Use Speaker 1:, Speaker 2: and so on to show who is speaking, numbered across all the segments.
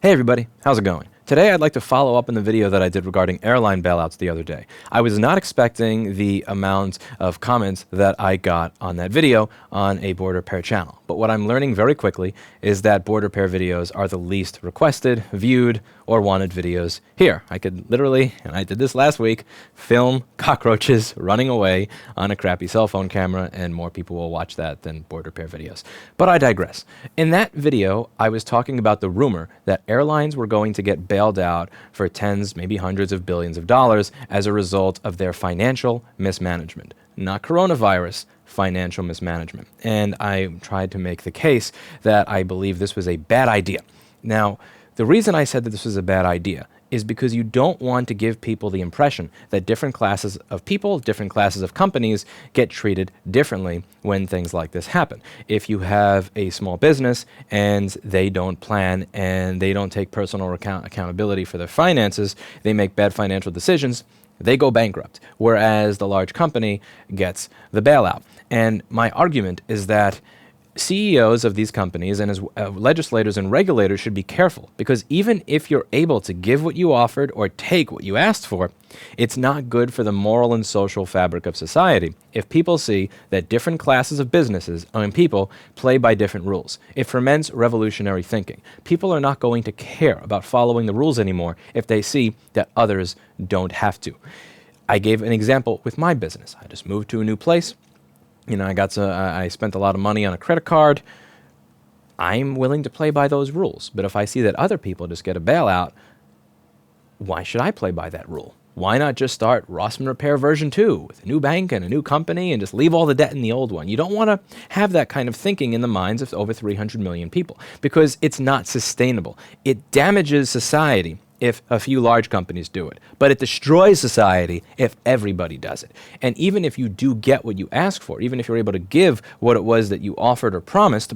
Speaker 1: Hey everybody, how's it going? Today I'd like to follow up on the video that I did regarding airline bailouts the other day. I was not expecting the amount of comments that I got on that video on a board repair channel. But what I'm learning very quickly is that board repair videos are the least requested, viewed, or wanted videos here. I could literally, and I did this last week, film cockroaches running away on a crappy cell phone camera, and more people will watch that than board repair videos. But I digress. In that video, I was talking about the rumor that airlines were going to get bailed out for tens, maybe hundreds of billions of dollars as a result of their financial mismanagement. Not coronavirus, financial mismanagement. And I tried to make the case that I believe this was a bad idea. Now, the reason I said that this was a bad idea is because you don't want to give people the impression that different classes of people, different classes of companies get treated differently when things like this happen. If you have a small business and they don't plan and they don't take personal accountability for their finances, they make bad financial decisions, they go bankrupt, whereas the large company gets the bailout. And my argument is that CEOs of these companies and as legislators and regulators should be careful, because even if you're able to give what you offered or take what you asked for, it's not good for the moral and social fabric of society if people see that different classes of businesses and people play by different rules. It ferments revolutionary thinking. People are not going to care about following the rules anymore if they see that others don't have to. I gave an example with my business. I just moved to a new place. I spent a lot of money on a credit card. I'm willing to play by those rules. But if I see that other people just get a bailout, why should I play by that rule? Why not just start Rossman Repair version 2 with a new bank and a new company and just leave all the debt in the old one? You don't want to have that kind of thinking in the minds of over 300 million people because it's not sustainable. It damages society if a few large companies do it, but it destroys society if everybody does it. And even if you do get what you ask for, even if you're able to give what it was that you offered or promised,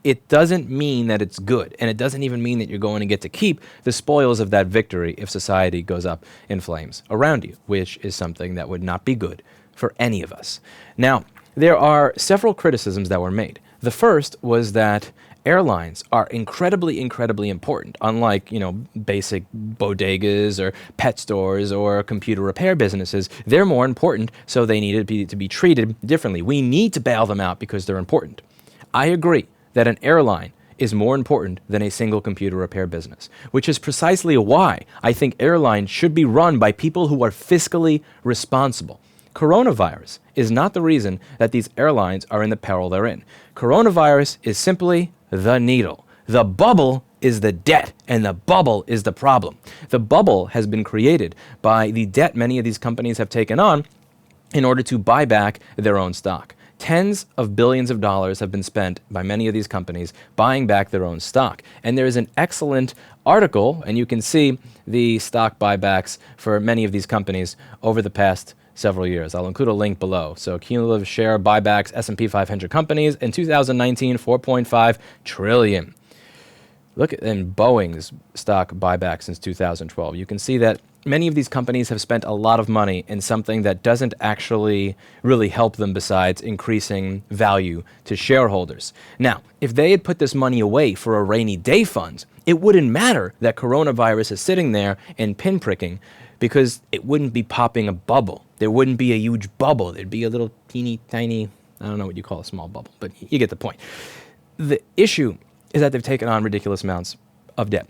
Speaker 1: it doesn't mean that it's good. And it doesn't even mean that you're going to get to keep the spoils of that victory if society goes up in flames around you, which is something that would not be good for any of us. Now, there are several criticisms that were made. The first was that airlines are incredibly, incredibly important, unlike, basic bodegas or pet stores or computer repair businesses. They're more important, so they need to be treated differently. We need to bail them out because they're important. I agree that an airline is more important than a single computer repair business, which is precisely why I think airlines should be run by people who are fiscally responsible. Coronavirus is not the reason that these airlines are in the peril they're in. Coronavirus is simply the needle. The bubble is the debt, and the bubble is the problem. The bubble has been created by the debt many of these companies have taken on in order to buy back their own stock. Tens of billions of dollars have been spent by many of these companies buying back their own stock. And there is an excellent article, and you can see the stock buybacks for many of these companies over the past several years. I'll include a link below. So cumulative share buybacks, S&P 500 companies in 2019, 4.5 trillion. Look at Boeing's stock buyback since 2012. You can see that many of these companies have spent a lot of money in something that doesn't actually really help them besides increasing value to shareholders. Now, if they had put this money away for a rainy day fund, it wouldn't matter that coronavirus is sitting there and pinpricking because it wouldn't be popping a bubble. There wouldn't be a huge bubble. There'd be a little teeny tiny, I don't know what you call a small bubble, but you get the point. The issue is that they've taken on ridiculous amounts of debt.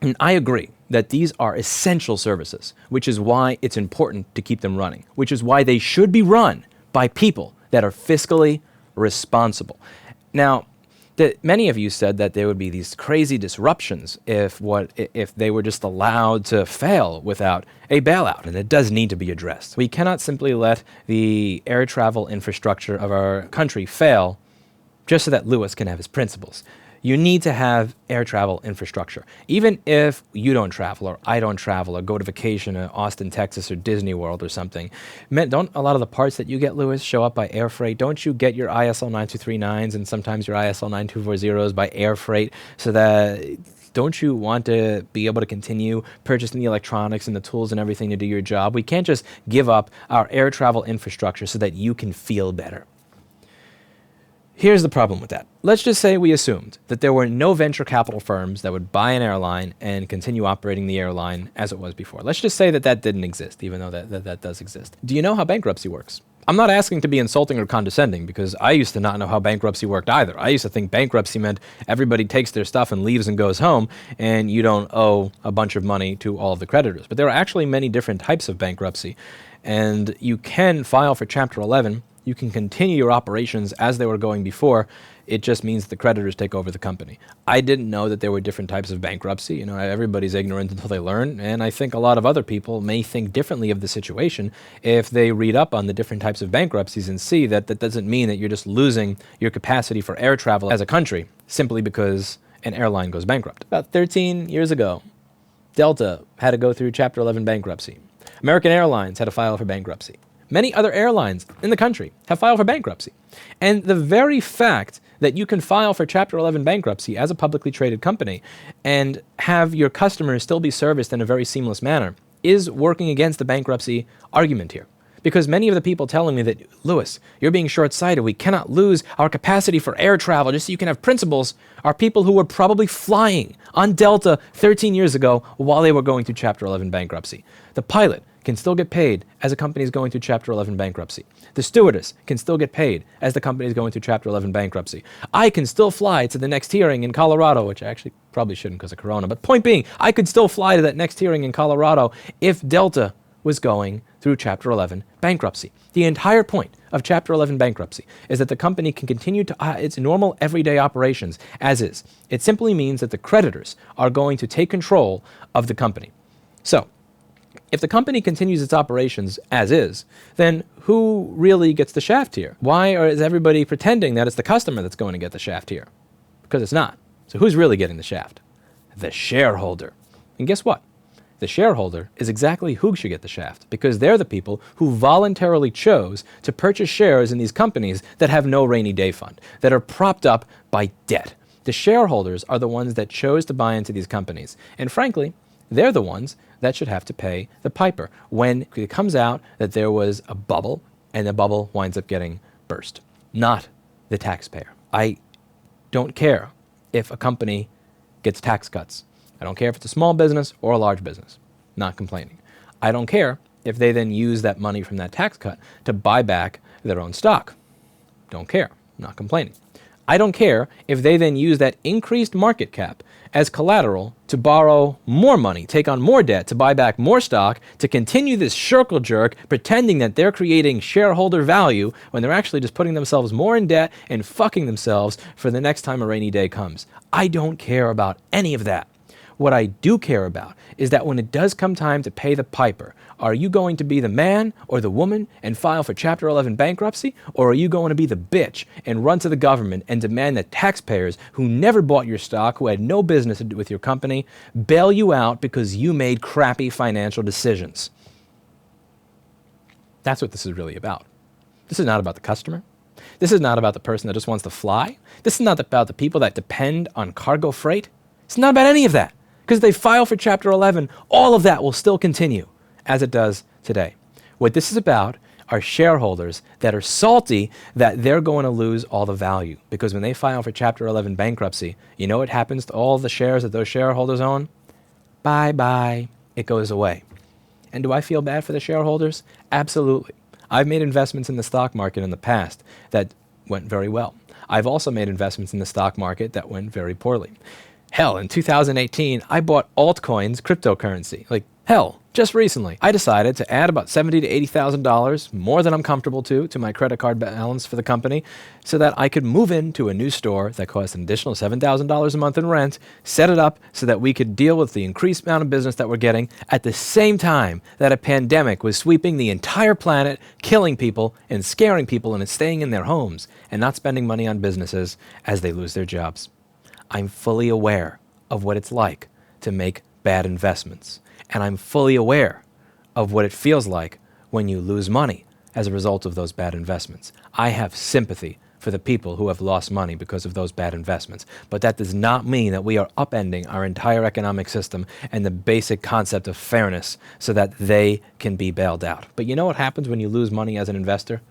Speaker 1: And I agree that these are essential services, which is why it's important to keep them running, which is why they should be run by people that are fiscally responsible. Now, many of you said that there would be these crazy disruptions if they were just allowed to fail without a bailout, and it does need to be addressed. We cannot simply let the air travel infrastructure of our country fail just so that Lewis can have his principles. You need to have air travel infrastructure. Even if you don't travel or I don't travel or go to vacation in Austin, Texas or Disney World or something, don't a lot of the parts that you get, Lewis, show up by air freight? Don't you get your ISO 9239s and sometimes your ISO 9240s by air freight so that don't you want to be able to continue purchasing the electronics and the tools and everything to do your job? We can't just give up our air travel infrastructure so that you can feel better. Here's the problem with that. Let's just say we assumed that there were no venture capital firms that would buy an airline and continue operating the airline as it was before. Let's just say that that didn't exist, even though that does exist. Do you know how bankruptcy works? I'm not asking to be insulting or condescending, because I used to not know how bankruptcy worked either. I used to think bankruptcy meant everybody takes their stuff and leaves and goes home, and you don't owe a bunch of money to all of the creditors. But there are actually many different types of bankruptcy, and you can file for Chapter 11. You can continue your operations as they were going before. It just means the creditors take over the company. I didn't know that there were different types of bankruptcy. You know, everybody's ignorant until they learn, and I think a lot of other people may think differently of the situation if they read up on the different types of bankruptcies and see that that doesn't mean that you're just losing your capacity for air travel as a country simply because an airline goes bankrupt. About 13 years ago, Delta had to go through Chapter 11 bankruptcy. American Airlines had to file for bankruptcy. Many other airlines in the country have filed for bankruptcy. And the very fact that you can file for Chapter 11 bankruptcy as a publicly traded company and have your customers still be serviced in a very seamless manner is working against the bankruptcy argument here. Because many of the people telling me that, Louis, you're being short-sighted, we cannot lose our capacity for air travel just so you can have principles, are people who were probably flying on Delta 13 years ago while they were going through Chapter 11 bankruptcy. The pilot can still get paid as a company is going through Chapter 11 bankruptcy. The stewardess can still get paid as the company is going through Chapter 11 bankruptcy. I can still fly to the next hearing in Colorado, which I actually probably shouldn't because of Corona, but point being, I could still fly to that next hearing in Colorado if Delta was going through Chapter 11 bankruptcy. The entire point of Chapter 11 bankruptcy is that the company can continue to its normal everyday operations as is. It simply means that the creditors are going to take control of the company. So, if the company continues its operations as is, then who really gets the shaft here? Why is everybody pretending that it's the customer that's going to get the shaft here? Because it's not. So who's really getting the shaft? The shareholder. And guess what? The shareholder is exactly who should get the shaft, because they're the people who voluntarily chose to purchase shares in these companies that have no rainy day fund, that are propped up by debt. The shareholders are the ones that chose to buy into these companies. And frankly, they're the ones that should have to pay the piper when it comes out that there was a bubble and the bubble winds up getting burst, not the taxpayer. I don't care if a company gets tax cuts. I don't care if it's a small business or a large business. Not complaining. I don't care if they then use that money from that tax cut to buy back their own stock. Don't care. Not complaining. I don't care if they then use that increased market cap as collateral to borrow more money, take on more debt, to buy back more stock, to continue this circle jerk, pretending that they're creating shareholder value when they're actually just putting themselves more in debt and fucking themselves for the next time a rainy day comes. I don't care about any of that. What I do care about is that when it does come time to pay the piper, are you going to be the man or the woman and file for Chapter 11 bankruptcy? Or are you going to be the bitch and run to the government and demand that taxpayers who never bought your stock, who had no business to do with your company, bail you out because you made crappy financial decisions? That's what this is really about. This is not about the customer. This is not about the person that just wants to fly. This is not about the people that depend on cargo freight. It's not about any of that. Because they file for Chapter 11, all of that will still continue as it does today. What this is about are shareholders that are salty that they're going to lose all the value. Because when they file for Chapter 11 bankruptcy, you know what happens to all the shares that those shareholders own? Bye-bye. It goes away. And do I feel bad for the shareholders? Absolutely. I've made investments in the stock market in the past that went very well. I've also made investments in the stock market that went very poorly. Hell, in 2018, I bought altcoins, cryptocurrency. Just recently, I decided to add about $70,000 to $80,000, more than I'm comfortable to my credit card balance for the company, so that I could move into a new store that cost an additional $7,000 a month in rent, set it up so that we could deal with the increased amount of business that we're getting at the same time that a pandemic was sweeping the entire planet, killing people and scaring people and staying in their homes and not spending money on businesses as they lose their jobs. I'm fully aware of what it's like to make bad investments. And I'm fully aware of what it feels like when you lose money as a result of those bad investments. I have sympathy for the people who have lost money because of those bad investments. But that does not mean that we are upending our entire economic system and the basic concept of fairness so that they can be bailed out. But you know what happens when you lose money as an investor?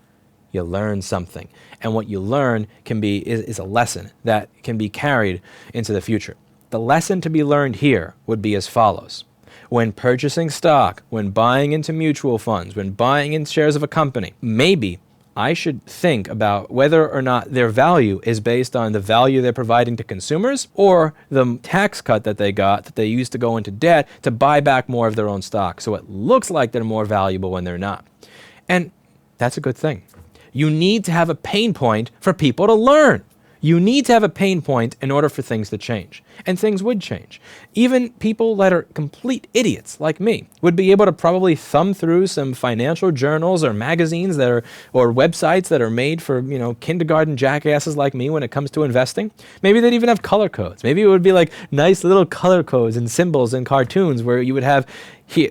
Speaker 1: you learn something. And what you learn is a lesson that can be carried into the future. The lesson to be learned here would be as follows. When purchasing stock, when buying into mutual funds, when buying in shares of a company, maybe I should think about whether or not their value is based on the value they're providing to consumers or the tax cut that they got that they used to go into debt to buy back more of their own stock. So it looks like they're more valuable when they're not. And that's a good thing. You need to have a pain point for people to learn. You need to have a pain point in order for things to change. And things would change. Even people that are complete idiots like me would be able to probably thumb through some financial journals or magazines or websites that are made for, kindergarten jackasses like me when it comes to investing. Maybe they'd even have color codes. Maybe it would be like nice little color codes and symbols and cartoons where you would have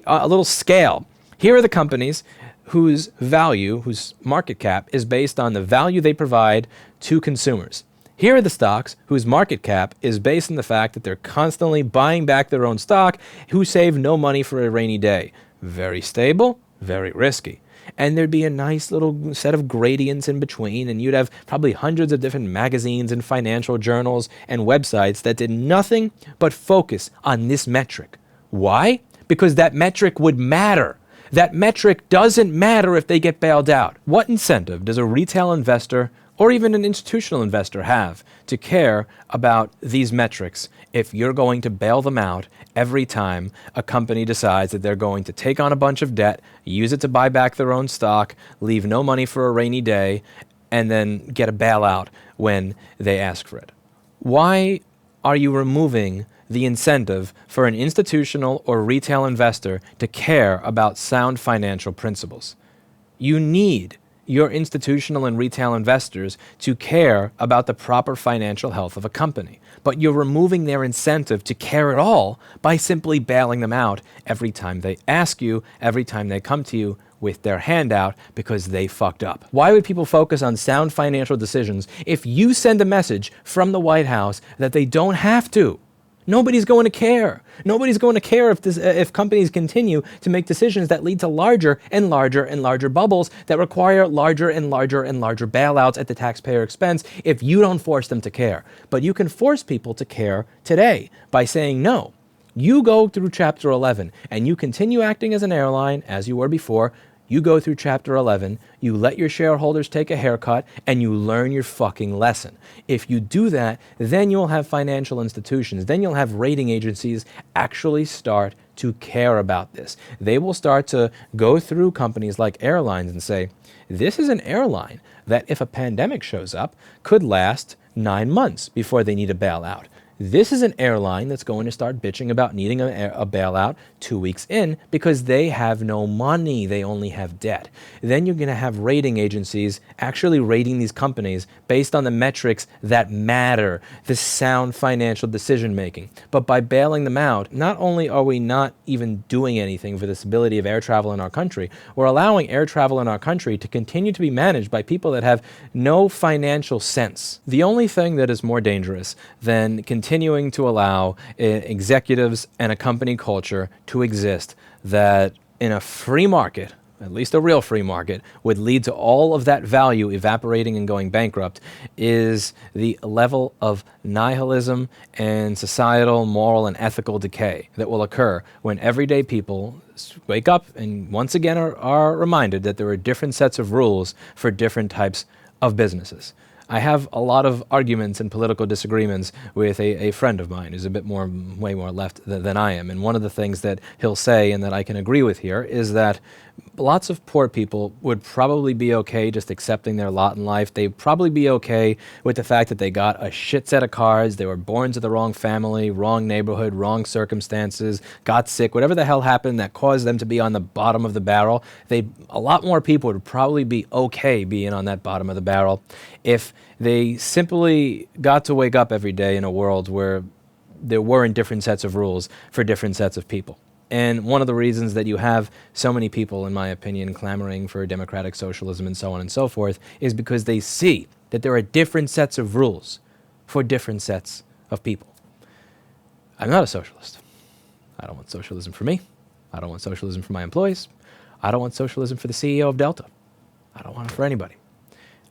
Speaker 1: a little scale. Here are the companies whose value, whose market cap is based on the value they provide to consumers. Here are the stocks whose market cap is based on the fact that they're constantly buying back their own stock, who save no money for a rainy day. Very stable, very risky. And there'd be a nice little set of gradients in between, and you'd have probably hundreds of different magazines and financial journals and websites that did nothing but focus on this metric. Why? Because that metric would matter. That metric doesn't matter if they get bailed out. What incentive does a retail investor or even an institutional investor have to care about these metrics if you're going to bail them out every time a company decides that they're going to take on a bunch of debt, use it to buy back their own stock, leave no money for a rainy day, and then get a bailout when they ask for it? Why are you removing the incentive for an institutional or retail investor to care about sound financial principles? You need your institutional and retail investors to care about the proper financial health of a company. But you're removing their incentive to care at all by simply bailing them out every time they ask you, every time they come to you with their handout because they fucked up. Why would people focus on sound financial decisions if you send a message from the White House that they don't have to? Nobody's going to care. Nobody's going to care if companies continue to make decisions that lead to larger and larger and larger bubbles that require larger and larger and larger bailouts at the taxpayer expense if you don't force them to care. But you can force people to care today by saying no. You go through Chapter 11 and you continue acting as an airline as you were before. You go through Chapter 11, you let your shareholders take a haircut, and you learn your fucking lesson. If you do that, then you'll have financial institutions, then you'll have rating agencies actually start to care about this. They will start to go through companies like airlines and say, this is an airline that if a pandemic shows up, could last 9 months before they need a bailout. This is an airline that's going to start bitching about needing a bailout 2 weeks in because they have no money. They only have debt. Then you're going to have rating agencies actually rating these companies based on the metrics that matter, the sound financial decision making. But by bailing them out, not only are we not even doing anything for the stability of air travel in our country, we're allowing air travel in our country to continue to be managed by people that have no financial sense. The only thing that is more dangerous than continuing to allow executives and a company culture to exist that in a free market, at least a real free market, would lead to all of that value evaporating and going bankrupt is the level of nihilism and societal, moral, and ethical decay that will occur when everyday people wake up and once again are reminded that there are different sets of rules for different types of businesses. I have a lot of arguments and political disagreements with a friend of mine who's way more left than I am. And one of the things that he'll say and that I can agree with here is that lots of poor people would probably be okay just accepting their lot in life. They'd probably be okay with the fact that they got a shit set of cards, they were born to the wrong family, wrong neighborhood, wrong circumstances, got sick, whatever the hell happened that caused them to be on the bottom of the barrel. A lot more people would probably be okay being on that bottom of the barrel if they simply got to wake up every day in a world where there weren't different sets of rules for different sets of people. And one of the reasons that you have so many people, in my opinion, clamoring for democratic socialism and so on and so forth is because they see that there are different sets of rules for different sets of people. I'm not a socialist. I don't want socialism for me. I don't want socialism for my employees. I don't want socialism for the CEO of Delta. I don't want it for anybody.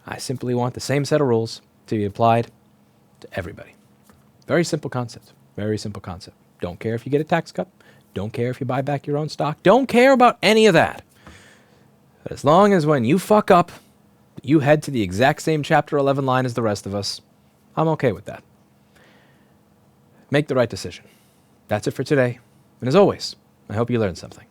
Speaker 1: I simply want the same set of rules to be applied to everybody. Very simple concept. Very simple concept. Don't care if you get a tax cut. Don't care if you buy back your own stock. Don't care about any of that. But as long as when you fuck up, you head to the exact same Chapter 11 line as the rest of us, I'm okay with that. Make the right decision. That's it for today. And as always, I hope you learned something.